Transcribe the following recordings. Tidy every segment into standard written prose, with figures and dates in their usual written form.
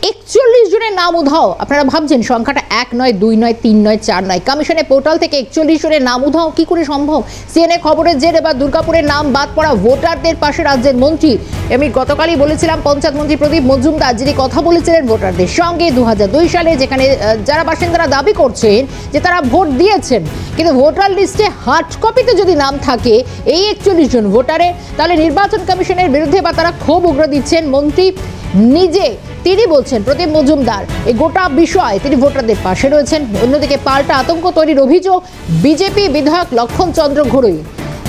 41 জনের নাম উধাও। আপনারা ভাবছেন সংখ্যাটা 1 নয়, 2 নয়, 3 নয়, 4 নয়। কমিশনের পোর্টাল থেকে 41 জনের নাম উধাও কি করে সম্ভব? সিএনএ খবরের জেরে এবার দুর্গাপুরের নাম বাদ পড়া ভোটারদের পাশে রাজ্যের মন্ত্রী। আমি গতকালই বলেছিলাম পঞ্চায়েত মন্ত্রী প্রদীপ মজুমদার যিনি কথা বলেছিলেন ভোটারদের সঙ্গে 2002 সালে, যেখানে যারা বাসিন্দারা দাবি করছেন যে তারা ভোট দিয়েছেন, কিন্তু ভোটার লিস্টে হার্ড কপিতে যদি নাম থাকে এই 41 জন ভোটারের, তাহলে নির্বাচন কমিশনের বিরুদ্ধে বা তারা ক্ষোভ উগরে দিচ্ছেন মন্ত্রী নিজে। তিনি বলছেন প্রদীপ মজুমদার এই গোটা বিষয় তিনি ভোটারদের পাশে রয়েছেন। অন্যদিকে পাল্টা আতঙ্ক তৈরির অভিযোগ বিজেপি বিধায়ক লক্ষণ চন্দ্র ঘড়ুই,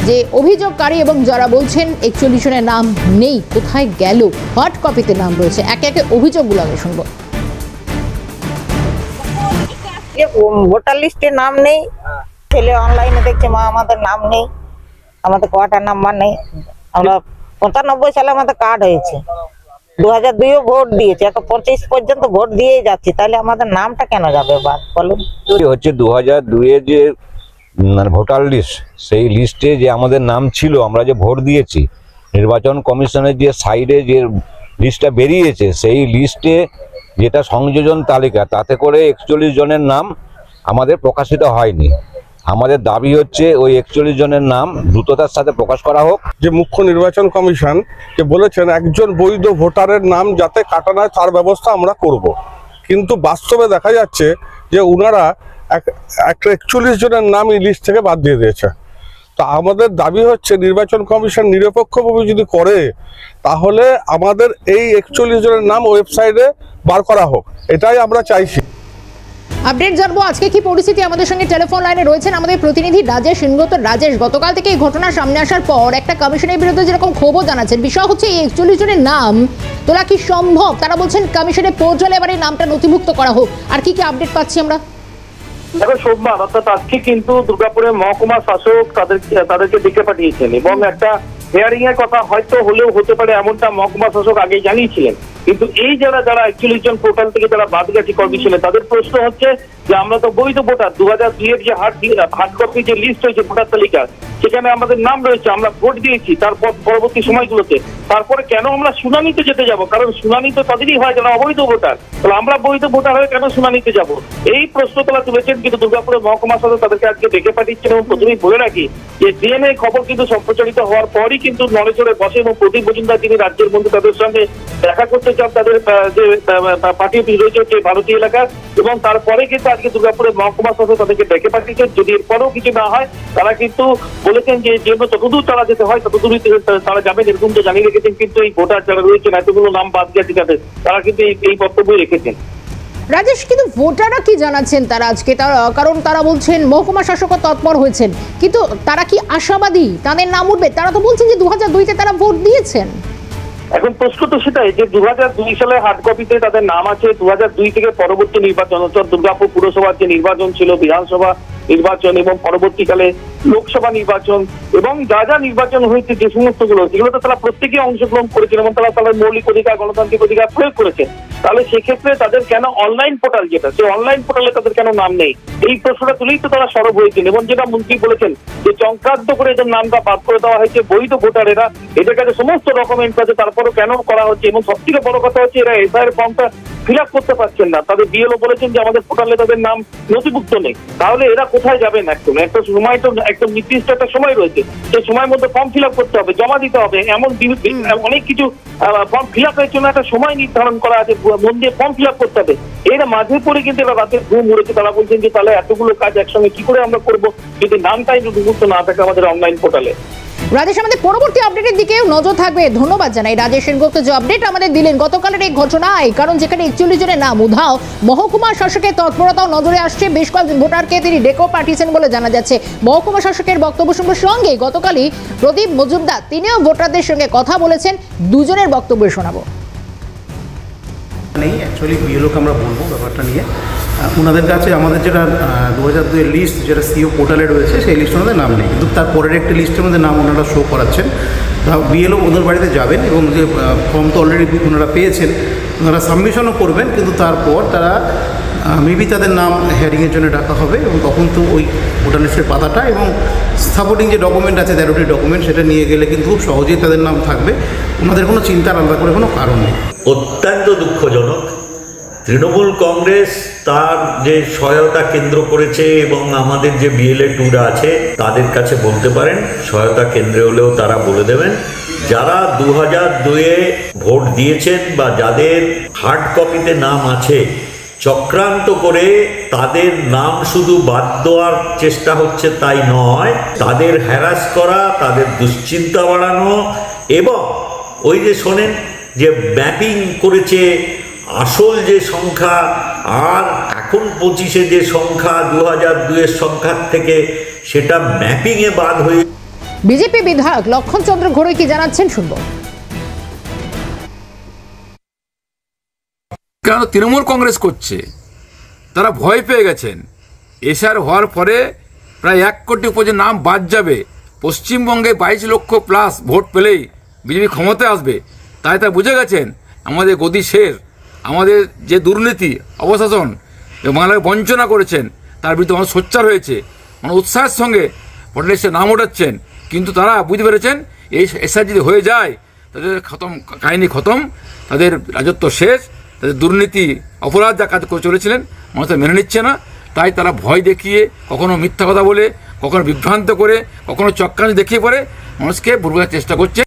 যে অভিযোগকারী এবং যারা বলছেন 41 জনের নাম নেই, কোথায় গেল, হট কপিতে নাম রয়েছে। একে একে অভিযোগগুলো আগে শুনবো। ভোটার লিস্টে নাম নেই, ছেলে অনলাইনে দেখছে মা আমাদের নাম নেই, আমাদের কোয়ার্টার নাম্বার নেই। আমরা 95 সালে আমাদের কার্ড হয়েছে, 2002 ভোট দিয়েছে, 25 পর্যন্ত ভোট দিয়েই যাচ্ছি, তাহলে আমাদের নামটা কেন যাবে বাদ বলুন? হচ্ছে 2002 এর যে ভোটার লিস্ট, সেই লিস্টে যে আমাদের নাম ছিল, আমরা যে ভোট দিয়েছি, নির্বাচন কমিশনের যে সাইডে যে লিস্টটা বেরিয়েছে, সেই লিস্টে যেটা সংযোজন তালিকা, তাতে করে 41 জনের নাম আমাদের প্রকাশিত হয়নি। আমাদের দাবি হচ্ছে ওই 41 জনের নাম দ্রুততার সাথে প্রকাশ করা হোক। যে মুখ্য নির্বাচন কমিশন যে বলেছেন একজন বৈধ ভোটারের নাম যাতে কাটা না তার ব্যবস্থা আমরা করব, কিন্তু বাস্তবে দেখা যাচ্ছে যে ওনারা 41 জনের নাম এই লিস্ট থেকে বাদ দিয়ে দিয়েছে। তা আমাদের দাবি হচ্ছে নির্বাচন কমিশন নিরপেক্ষভাবে যদি করে, তাহলে আমাদের এই 41 জনের নাম ওয়েবসাইটে বার করা হোক, এটাই আমরা চাইছি। আপডেট জানবো আজকে কি পরিস্থিতি। আমাদের সঙ্গে টেলিফোন লাইনে রয়েছেন আমাদের প্রতিনিধি রাজেশ সিংহত। রাজেশ, গতকাল থেকে এই ঘটনা সামনে আসার পর একটা কমিশনের বিরুদ্ধে যেরকম ক্ষোভও জানাচ্ছেন, বিষয় হচ্ছে এই 41 জনের নাম তোলা কি সম্ভব? তারা বলছেন কমিশনের পোর্টালে এবার এই নামটা নথিভুক্ত করা হোক। আর কি কি আপডেট পাচ্ছি আমরা? দেখো সোমবার অর্থাৎ আজকে কিন্তু দুর্গাপুরের মহকুমা শাসক তাদেরকে ডেকে পাঠিয়েছেন এবং একটা হেয়ারিং এর কথা হয়তো হলেও হতে পারে এমনটা মহকুমা শাসক আগেই জানিয়েছিলেন। কিন্তু এই যারা 41 জন পোর্টাল থেকে যারা বাদ গেছে কমিশনে, তাদের প্রশ্ন হচ্ছে যে আমরা তো বৈধ ভোটার, 2002 এর যে হার্ড কপি যে লিস্ট হয়েছে ভোটার তালিকার, সেখানে আমাদের নাম রয়েছে, আমরা ভোট দিয়েছি তারপর পরবর্তী সময়গুলোতে, তারপরে কেন আমরা শুনানিতে যেতে যাব? কারণ শুনানি তো তাদেরই হয় যারা অবৈধ ভোটার, তাহলে আমরা বৈধ ভোটার হয়ে কেন শুনানিতে যাব? এই প্রশ্ন তারা তুলেছেন। কিন্তু দুর্গাপুরের মহকুমা শাসক তাদেরকে আজকে ডেকে পাঠিয়েছেন। এবং প্রথমেই বলে রাখি যে সিএনএ খবর কিন্তু সম্প্রচারিত হওয়ার পরই কিন্তু নড়েচড়ে বসে এবং প্রদীপ মজুমদার যিনি রাজ্যের মন্ত্রী তাদের সঙ্গে দেখা করতে চান, তাদের যে পার্টি অফিস রয়েছে হচ্ছে ভারতীয় এলাকা, এবং তারপরে কিন্তু আজকে দুর্গাপুরের মহকুমা শাসক তাদেরকে ডেকে পাঠিয়েছেন। যদি এরপরেও কিছু না হয়, তারা কিন্তু বলেছেন যে জন্য যতদূর তারা যেতে হয় ততদূরই তারা যাবেন, এরকম তো জানিয়ে রেখেছেন। কিন্তু এই ভোটার যারা রয়েছেন এতগুলো নাম বাদ গেছে যাদের, তারা কিন্তু এই বক্তব্যই রেখেছেন। রাজেশ, কিন্তু ভোটাররা কি জানাচ্ছেন তারা আজকে? কারণ তারা বলছেন মহকুমা শাসকও তৎপর হয়েছেন, কিন্তু তারা কি আশাবাদী তাদের নাম উঠবে? তারা তো বলছেন যে 2002-তে তারা ভোট দিয়েছেন। এখন প্রশ্ন তো সেটাই যে 2002 সালে হার্ড কপিতে তাদের নাম আছে। 2002 থেকে পরবর্তী নির্বাচন অর্থাৎ দুর্গাপুর পুরসভার যে নির্বাচন ছিল, বিধানসভা নির্বাচন এবং পরবর্তীকালে লোকসভা নির্বাচন এবং যা যা নির্বাচন হয়েছে যে সমস্তগুলো, যেগুলোতে তারা প্রত্যেকেই অংশগ্রহণ করেছেন এবং তারা তাদের মৌলিক অধিকার গণতান্ত্রিক অধিকার প্রয়োগ করেছেন, তাহলে সেক্ষেত্রে তাদের কেন অনলাইন পোর্টাল যেটা, সেই অনলাইন পোর্টালে তাদের কেন নাম নেই? এই প্রশ্নটা তুলেই তো তারা সরব হয়েছেন। এবং যেটা মন্ত্রী বলেছেন যে চক্রান্ত করে এদের নামটা বাদ করে দেওয়া হয়েছে, বৈধ ভোটারেরা এদের কাছে সমস্ত ডকুমেন্ট আছে, তারপরও কেন করা হচ্ছে? এবং সবথেকে বড় কথা হচ্ছে এরা এসআইআর ফর্মটা ফিল আপ করতে পারছেন না। তাদের বিএলও বলেছেন যে আমাদের পোর্টালে তাদের নাম নথিভুক্ত নেই। তাহলে এরা কোথায় যাবেন? একটা সময় তো একদম নির্দিষ্ট একটা সময় রয়েছে, সেই সময়ের মধ্যে ফর্ম ফিল আপ করতে হবে, জমা দিতে হবে, এমন অনেক কিছু ফর্ম ফিল আপের জন্য একটা সময় নির্ধারণ করা আছে, মন দিয়ে ফর্ম ফিল আপ করতে হবে। এর মাঝে পড়ে কিন্তু এরা রাতের ঘুম উড়েছে। তারা বলছেন যে তাহলে এতগুলো কাজ একসঙ্গে কি করে আমরা করবো যদি নামটাই নথিভুক্ত না থাকে আমাদের অনলাইন পোর্টালে। রাজেশ, আমাদের পরবর্তী আপডেটের দিকেও নজর থাকবে। ধন্যবাদ জানাই রাজেশ সেনগুপ্ত যে আপডেট আমাদের দিলেন গতকালের এই ঘটনায়। কারণ যেখানে 41 জনের নাম উধাও, মহকুমা শাসকের তৎপরতাও নজরে আসছে। বেশ কয়েকজন ভোটারকে তিনি ডেকেও পাঠিয়েছেন বলে জানা যাচ্ছে। মহকুমা শাসকের বক্তব্য শুনবার সঙ্গে গতকালই প্রদীপ মজুমদার তিনিও ভোটারদের সঙ্গে কথা বলেছেন। দুজনের বক্তব্য শোনাবো। নেই অ্যাকচুয়ালি বিএলওকে আমরা বলবো ব্যাপারটা নিয়ে। ওনাদের কাছে আমাদের যেটা 2002 এর লিস্ট যেটা সিও পোর্টালে রয়েছে, সেই লিস্ট ওনাদের নাম নেই, কিন্তু তার পরের একটি লিস্টের মধ্যে নাম ওনারা শো করাচ্ছেন। বিএলও ওদের বাড়িতে যাবেন এবং যে ফর্ম তো অলরেডি ওনারা পেয়েছেন, ওনারা সাবমিশনও করবেন, কিন্তু তারপর তারা মেবি তাদের নাম হেয়ারিংয়ের জন্য ডাকা হবে এবং তখন তো ওই ভোটার লিস্টের পাতাটা এবং সাপোর্টিং যে ডকুমেন্ট আছে 13টি ডকুমেন্ট, সেটা নিয়ে গেলে কিন্তু খুব সহজেই তাদের নাম থাকবে। ওনাদের কোনো চিন্তার আলাদা করে কোনো কারণ নেই। অত্যন্ত দুঃখজনক তৃণমূল কংগ্রেস তার যে সহায়তা কেন্দ্র করেছে এবং আমাদের যে বিএলএ টুরা আছে তাদের কাছে বলতে পারেন, সহায়তা কেন্দ্রে হলেও তারা বলে দেবেন। যারা 2002-এ ভোট দিয়েছেন বা যাদের হার্ড কপিতে নাম আছে, চক্রান্ত করে তাদের নাম শুধু বাদ দেওয়ার চেষ্টা হচ্ছে তাই নয়, তাদের হ্যারাস করা, তাদের দুশ্চিন্তা বাড়ানো এবং ওই যে শোনেন যে ম্যাপিং করেছে আসল যে সংখ্যা আর এখন 25-এ যে সংখ্যা 2002-এর সংখ্যার থেকে সেটা ম্যাপিংয়ে বাদ হয়ে। বিজেপি বিধায়ক লক্ষণ চন্দ্র ঘোড়ই কি জানাচ্ছেন শুনবো। কেন তৃণমূল কংগ্রেস করছে, তারা ভয় পেয়ে গেছেন। এসআর হওয়ার পরে প্রায় 1 কোটি উপরে নাম বাদ যাবে, পশ্চিমবঙ্গে 22 লক্ষ প্লাস ভোট পেলেই বিজেপি ক্ষমতায় আসবে, তাই তা বুঝে গেছেন আমাদের গদি শের, আমাদের যে দুর্নীতি অবশাসন বাংলাকে বঞ্চনা করেছেন তার বিরুদ্ধে মানুষ সোচ্চার হয়েছে, মানে উৎসাহের সঙ্গে ভোটের লিস্টে নাম ওঠাচ্ছেন। কিন্তু তারা বুঝতে পেরেছেন এই এসআর যদি হয়ে যায় তাদের খতম, কাহিনী খতম, তাদের রাজত্ব শেষ, তাদের দুর্নীতি অপরাধ যা কাজ করে চলেছিলেন মানুষ মেনে নিচ্ছে না। তাই তারা ভয় দেখিয়ে, কখনো মিথ্যা কথা বলে, কখনো বিভ্রান্ত করে, কখনো চক্রান্ত দেখিয়ে পরে মানুষকে ভুল বোঝার চেষ্টা করছে।